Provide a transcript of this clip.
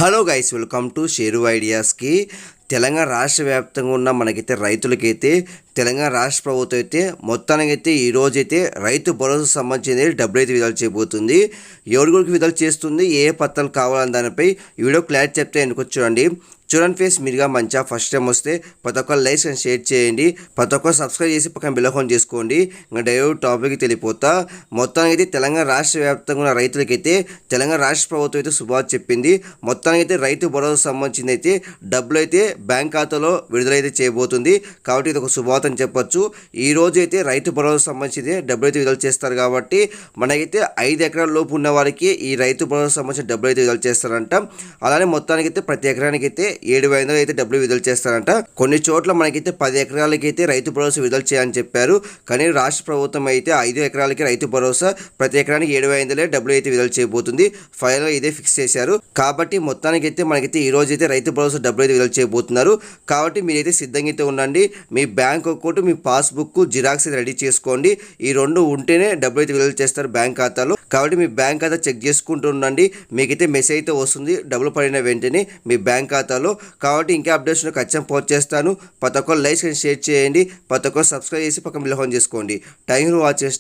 Hello guys, welcome to share ఐడియాస్కి. తెలంగాణ రాష్ట్ర వ్యాప్తంగా ఉన్న మనకైతే రైతులకైతే తెలంగాణ రాష్ట్ర ప్రభుత్వం అయితే మొత్తానికైతే ఈరోజైతే రైతు భరోసా సంబంధించిన డబ్బులు అయితే విడుదల చేయబోతుంది. ఎవరికి విడుదల చేస్తుంది, ఏ పత్రాలు కావాలని దానిపై ఈ వీడియో క్లారిటీ చెప్తే ఎందుకు చూడండి. ఫ్రెండ్స్, మీరుగా మంచిగా ఫస్ట్ టైం వస్తే ప్రతి ఒక్కరు లైక్ అండ్ షేర్ చేయండి, ప్రతి ఒక్కరు సబ్స్క్రైబ్ చేసి పక్కన బెల్ ఐకాన్ చేసుకోండి. ఇంకా డైరెక్ట్ టాపిక్కి తెలిపోతా. మొత్తానికి అయితే తెలంగాణ రాష్ట్ర వ్యాప్తంగా ఉన్న రైతులకైతే తెలంగాణ రాష్ట్ర ప్రభుత్వం అయితే శుభవార్త చెప్పింది. మొత్తానికి అయితే రైతు భరోసా సంబంధించింది అయితే డబ్బులు అయితే బ్యాంక్ ఖాతాలో విడుదలైతే చేయబోతుంది. కాబట్టి ఇది ఒక శుభవార్త అని చెప్పొచ్చు. ఈ రోజు అయితే రైతు భరోసా సంబంధించి డబ్బులు అయితే విడుదల చేస్తారు. కాబట్టి మనకైతే 5 ఎకరాల లోపు ఉన్న వారికి ఈ రైతు భరోసా సంబంధించిన డబ్బులు అయితే విడుదల చేస్తారంట. అలానే మొత్తానికి అయితే ప్రతి ఎకరానికి అయితే 7,500 అయితే డబ్బులు విడుదల చేస్తారంట. కొన్ని చోట్ల మనకైతే 10 ఎకరాలకి అయితే రైతు భరోసా విడుదల చేయాలని చెప్పారు. కానీ రాష్ట్ర ప్రభుత్వం అయితే 5 ఎకరాలకి రైతు భరోసా ప్రతి ఎకరానికి 7,500 డబ్బులు అయితే విడుదల చేయబోతుంది. ఫైనల్గా ఇదే ఫిక్స్ చేశారు. కాబట్టి మొత్తానికి అయితే మనకైతే ఈ రోజు అయితే రైతు భరోసా డబ్బులు అయితే విడుదల చేయబోతున్నారు. కాబట్టి మీరైతే సిద్ధంగా అయితే ఉండండి. మీ బ్యాంక్ అకౌంట్, మీ పాస్బుక్ జిరాక్స్ అయితే రెడీ చేసుకోండి. ఈ రెండు ఉంటేనే డబ్బులు అయితే విడుదల చేస్తారు బ్యాంక్ ఖాతాలో. కాబట్టి మీ బ్యాంక్ ఖాతా చెక్ చేసుకుంటూ ఉండండి. మీకైతే మెసేజ్ అయితే వస్తుంది డబ్బులు పడిన వెంటనే మీ బ్యాంక్ ఖాతాలో. కాబట్టి ఇంకా అప్డేట్స్ ఖచ్చితంగా పోస్ట్ చేస్తాను. ప్రతి ఒక్కరు లైక్ అండ్ షేర్ చేయండి, ప్రతి ఒక్కరు సబ్స్క్రైబ్ చేసి పక్కన బెల్ ఐకాన్ చేసుకోండి. Thank you for watching.